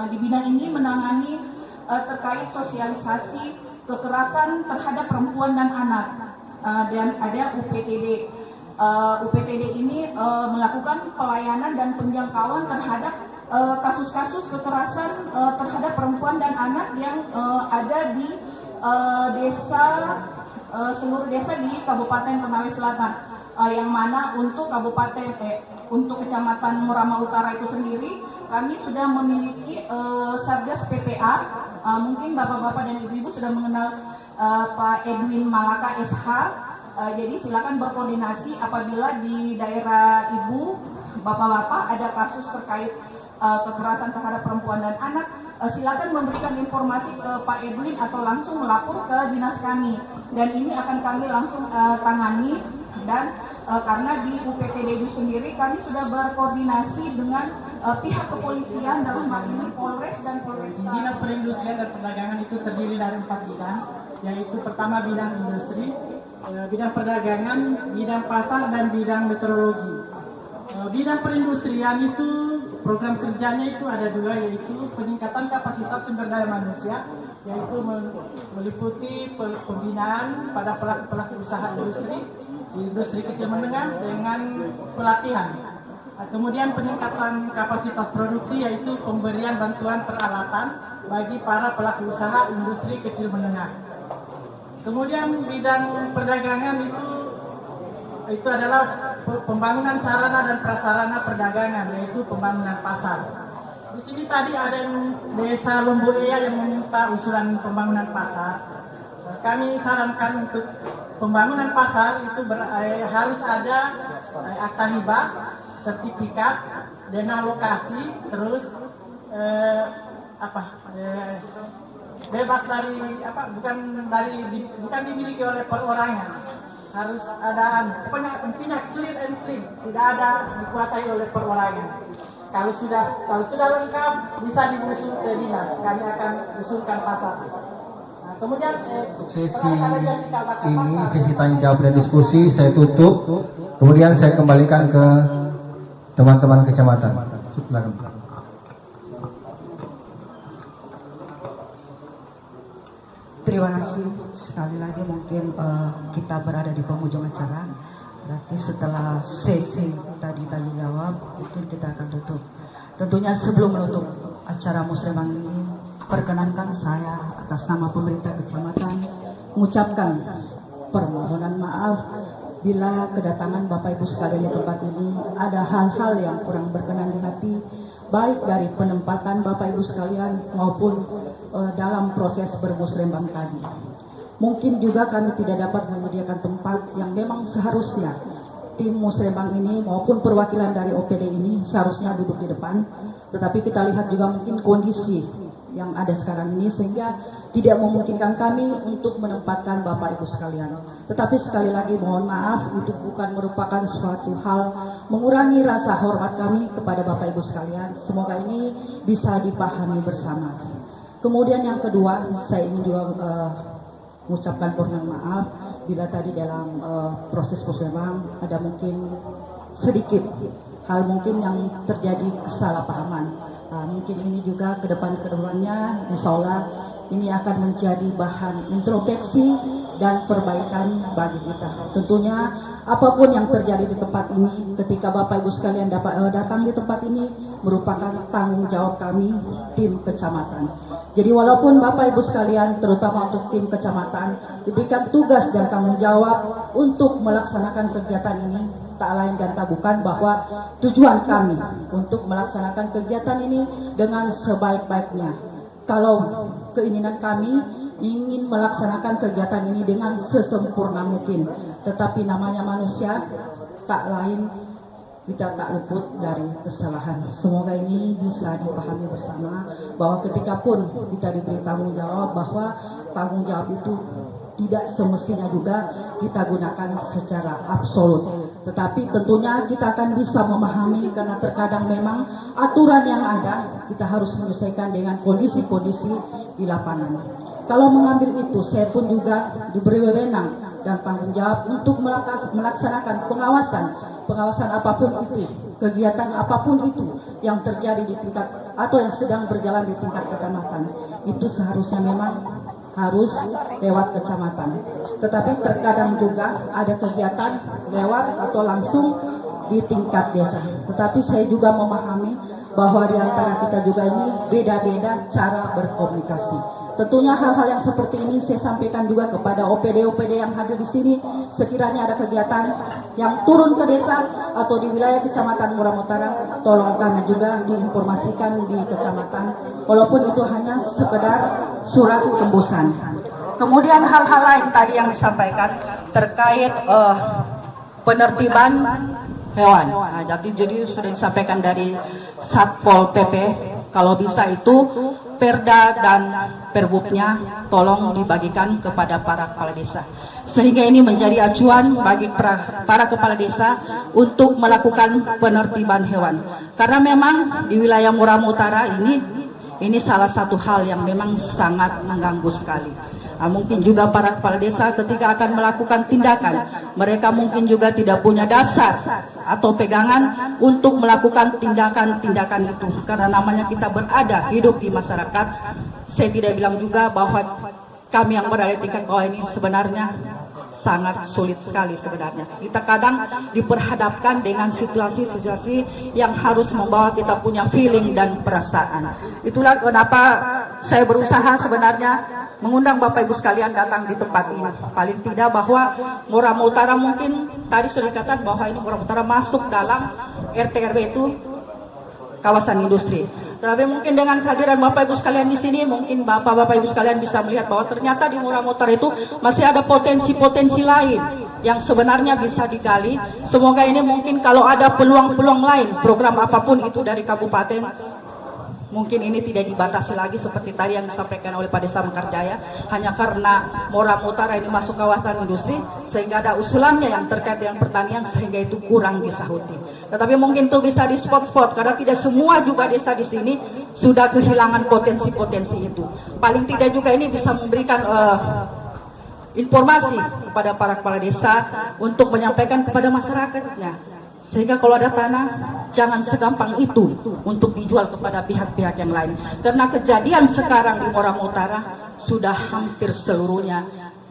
Di bidang ini menangani terkait sosialisasi kekerasan terhadap perempuan dan anak, dan ada UPTD. UPTD ini melakukan pelayanan dan penjangkauan terhadap kasus-kasus kekerasan terhadap perempuan dan anak yang ada di desa, seluruh desa di Kabupaten Konawe Selatan. Yang mana untuk untuk Kecamatan Moramu Utara itu sendiri kami sudah memiliki Satgas PPA. Mungkin bapak-bapak dan ibu-ibu sudah mengenal Pak Edwin Malaka SH. Jadi silakan berkoordinasi apabila di daerah ibu, bapak-bapak ada kasus terkait kekerasan terhadap perempuan dan anak, silakan memberikan informasi ke Pak Edwin atau langsung melapor ke dinas kami. Dan ini akan kami langsung tangani. Dan karena di UPTD itu sendiri kami sudah berkoordinasi dengan pihak kepolisian dalam hal ini Polres dan Polresta. Dinas Perindustrian dan Perdagangan itu terdiri dari 4 bidang, yaitu pertama bidang industri, bidang perdagangan, bidang pasar, dan bidang meteorologi. Bidang perindustrian itu program kerjanya itu ada dua, yaitu peningkatan kapasitas sumber daya manusia, yaitu meliputi pembinaan pada pelaku usaha industri kecil menengah dengan pelatihan. Kemudian peningkatan kapasitas produksi, yaitu pemberian bantuan peralatan bagi para pelaku usaha industri kecil menengah. Kemudian bidang perdagangan itu adalah pembangunan sarana dan prasarana perdagangan, yaitu pembangunan pasar. Di sini tadi ada yang Desa Lomboea yang meminta usulan pembangunan pasar. Kami sarankan untuk pembangunan pasar itu harus ada akta hibah, sertifikat, dana lokasi, terus bebas dari bukan dimiliki oleh perorangan. Harus ada, pokoknya intinya clear and clean, tidak ada dikuasai oleh perorangan. Kalau sudah lengkap bisa diusul ke dinas, kami akan usulkan pasar. Nah, kemudian Sesi ini sesi tanya jawab dan diskusi saya tutup, kemudian saya kembalikan ke teman-teman kecamatan. Silakan. Terima kasih sekali lagi. Mungkin kita berada di penghujung acara. Berarti setelah sesi tadi tanya jawab mungkin kita akan tutup. Tentunya sebelum menutup acara musrembang ini, perkenankan saya atas nama pemerintah kecamatan mengucapkan permohonan maaf bila kedatangan Bapak Ibu sekalian di tempat ini ada hal-hal yang kurang berkenan di hati, baik dari penempatan Bapak Ibu sekalian maupun dalam proses bermusrembang tadi. Mungkin juga kami tidak dapat menyediakan tempat yang memang seharusnya tim musrembang ini maupun perwakilan dari OPD ini seharusnya duduk di depan, tetapi kita lihat juga mungkin kondisi yang ada sekarang ini sehingga tidak memungkinkan kami untuk menempatkan Bapak Ibu sekalian. Tetapi sekali lagi mohon maaf, itu bukan merupakan suatu hal mengurangi rasa hormat kami kepada Bapak Ibu sekalian. Semoga ini bisa dipahami bersama. Kemudian yang kedua, saya ingin juga mengucapkan permohonan maaf bila tadi dalam proses musrembang ada mungkin sedikit hal mungkin yang terjadi kesalahpahaman. Mungkin ini juga kedepannya insya Allah ini akan menjadi bahan introspeksi dan perbaikan bagi kita. Tentunya apapun yang terjadi di tempat ini, ketika Bapak Ibu sekalian dapat datang di tempat ini, merupakan tanggung jawab kami tim kecamatan. Jadi walaupun Bapak Ibu sekalian, terutama untuk tim kecamatan, diberikan tugas dan tanggung jawab untuk melaksanakan kegiatan ini, tak lain dan tak bukan bahwa tujuan kami untuk melaksanakan kegiatan ini dengan sebaik-baiknya. Kalau keinginan kami ingin melaksanakan kegiatan ini dengan sesempurna mungkin, tetapi namanya manusia, tak lain kita tak luput dari kesalahan. Semoga ini bisa dipahami bersama bahwa ketika pun kita diberi tanggung jawab, bahwa tanggung jawab itu tidak semestinya juga kita gunakan secara absolut. Tetapi tentunya kita akan bisa memahami karena terkadang memang aturan yang ada kita harus menyesuaikan dengan kondisi-kondisi di lapangan. Kalau mengambil itu, saya pun juga diberi wewenang dan tanggung jawab untuk melaksanakan pengawasan apapun itu, kegiatan apapun itu yang terjadi di tingkat atau yang sedang berjalan di tingkat kecamatan. Itu seharusnya memang harus lewat kecamatan. Tetapi terkadang juga ada kegiatan lewat atau langsung di tingkat desa. Tetapi saya juga memahami bahwa di antara kita juga ini beda-beda cara berkomunikasi. Tentunya hal-hal yang seperti ini saya sampaikan juga kepada OPD-OPD yang hadir di sini. Sekiranya ada kegiatan yang turun ke desa atau di wilayah Kecamatan Muram Utara, tolong kami juga diinformasikan di kecamatan, walaupun itu hanya sekedar surat tembusan. Kemudian hal-hal lain tadi yang disampaikan terkait penertiban hewan. Nah, jadi sudah disampaikan dari Satpol PP, kalau bisa itu Perda dan Perbubnya tolong dibagikan kepada para kepala desa, sehingga ini menjadi acuan bagi para kepala desa untuk melakukan penertiban hewan. Karena memang di wilayah Muram Utara ini salah satu hal yang memang sangat mengganggu sekali. Mungkin juga para kepala desa ketika akan melakukan tindakan, mereka mungkin juga tidak punya dasar atau pegangan untuk melakukan tindakan-tindakan itu. Karena namanya kita berada, hidup di masyarakat. Saya tidak bilang juga bahwa kami yang berada di tingkat bawah ini sebenarnya sangat sulit sekali sebenarnya. Kita kadang diperhadapkan dengan situasi-situasi yang harus membawa kita punya feeling dan perasaan. Itulah kenapa saya berusaha sebenarnya mengundang Bapak Ibu sekalian datang di tempat ini. Paling tidak bahwa Morama Utara mungkin tadi sudah dikatakan bahwa ini Morama Utara masuk dalam RT/RW itu kawasan industri. Tapi mungkin dengan kehadiran Bapak Ibu sekalian di sini, mungkin Bapak Ibu sekalian bisa melihat bahwa ternyata di Morama Utara itu masih ada potensi-potensi lain yang sebenarnya bisa digali. Semoga ini mungkin kalau ada peluang-peluang lain, program apapun itu dari kabupaten, mungkin ini tidak dibatasi lagi seperti tadi yang disampaikan oleh Pak Desa Mekarjaya, hanya karena Morama Utara ini masuk kawasan industri sehingga ada usulannya yang terkait dengan pertanian sehingga itu kurang disahuti. Tetapi mungkin itu bisa di spot-spot karena tidak semua juga desa di sini sudah kehilangan potensi-potensi itu. Paling tidak juga ini bisa memberikan informasi kepada para kepala desa untuk menyampaikan kepada masyarakatnya. Sehingga kalau ada tanah, jangan segampang itu untuk dijual kepada pihak-pihak yang lain. Karena kejadian sekarang di Morama Utara sudah hampir seluruhnya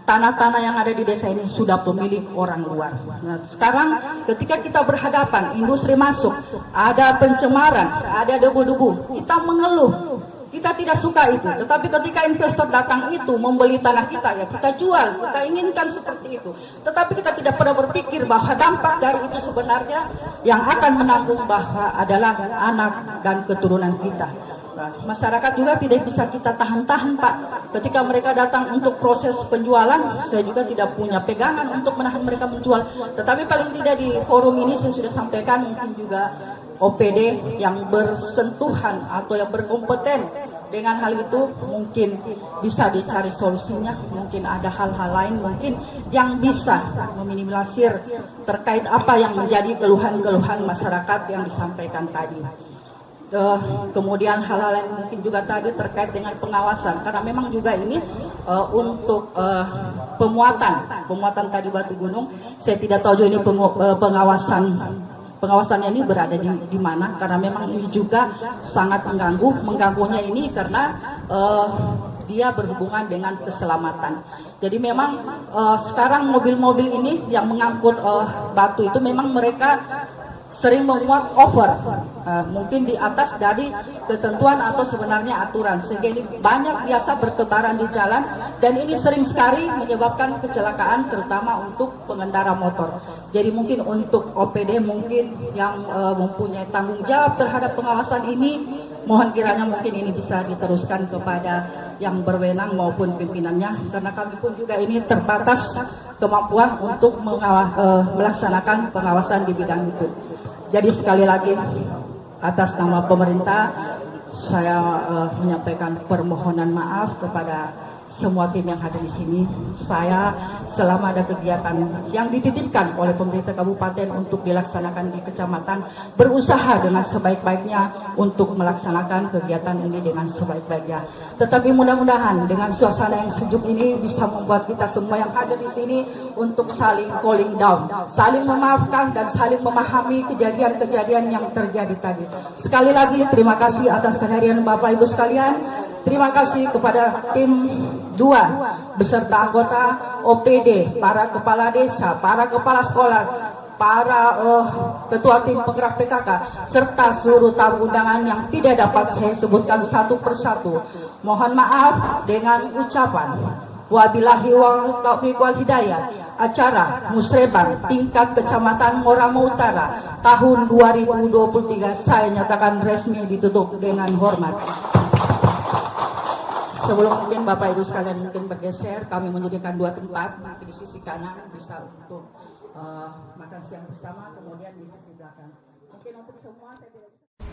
tanah-tanah yang ada di desa ini sudah pemilik orang luar. Nah, sekarang ketika kita berhadapan, industri masuk, ada pencemaran, ada debu-debu, kita mengeluh. Kita tidak suka itu, tetapi ketika investor datang itu membeli tanah kita, ya kita jual, kita inginkan seperti itu. Tetapi kita tidak pernah berpikir bahwa dampak dari itu sebenarnya yang akan menanggung bahwa adalah anak dan keturunan kita. Nah, masyarakat juga tidak bisa kita tahan-tahan, Pak. Ketika mereka datang untuk proses penjualan, saya juga tidak punya pegangan untuk menahan mereka menjual. Tetapi paling tidak di forum ini saya sudah sampaikan, mungkin juga OPD yang bersentuhan atau yang berkompeten dengan hal itu mungkin bisa dicari solusinya. Mungkin ada hal-hal lain mungkin yang bisa meminimalisir terkait apa yang menjadi keluhan-keluhan masyarakat yang disampaikan tadi. Kemudian hal-hal yang mungkin juga tadi terkait dengan pengawasan, karena memang juga ini untuk pemuatan tadi batu gunung, saya tidak tahu juga ini pengawasannya ini berada di mana, karena memang ini juga sangat mengganggunya ini karena dia berhubungan dengan keselamatan. Jadi memang sekarang mobil-mobil ini yang mengangkut batu itu memang mereka sering memuat over, mungkin di atas dari ketentuan atau sebenarnya aturan, sehingga ini banyak biasa berketaran di jalan dan ini sering sekali menyebabkan kecelakaan terutama untuk pengendara motor. Jadi mungkin untuk OPD mungkin yang mempunyai tanggung jawab terhadap pengawasan ini, mohon kiranya mungkin ini bisa diteruskan kepada yang berwenang maupun pimpinannya, karena kami pun juga ini terbatas kemampuan untuk melaksanakan pengawasan di bidang itu. Jadi sekali lagi atas nama pemerintah saya menyampaikan permohonan maaf kepada semua tim yang ada di sini. Saya selama ada kegiatan yang dititipkan oleh pemerintah kabupaten untuk dilaksanakan di kecamatan, berusaha dengan sebaik-baiknya untuk melaksanakan kegiatan ini dengan sebaik-baiknya. Tetapi mudah-mudahan dengan suasana yang sejuk ini bisa membuat kita semua yang ada di sini untuk saling cooling down, saling memaafkan dan saling memahami kejadian-kejadian yang terjadi tadi. Sekali lagi terima kasih atas kehadiran Bapak Ibu sekalian. Terima kasih kepada tim 2 beserta anggota OPD, para kepala desa, para kepala sekolah, para ketua tim penggerak PKK, serta seluruh tamu undangan yang tidak dapat saya sebutkan satu persatu. Mohon maaf dengan ucapan wabillahi taufiq wal hidayah. Acara musrebang tingkat Kecamatan Morama Utara tahun 2023 saya nyatakan resmi ditutup dengan hormat. Sebelum mungkin Bapak Ibu sekalian mungkin bergeser, kami menyediakan 2 tempat, mungkin di sisi kanan bisa untuk makan siang bersama, kemudian di sisi belakang. Mungkin untuk semua saya tidak bisa.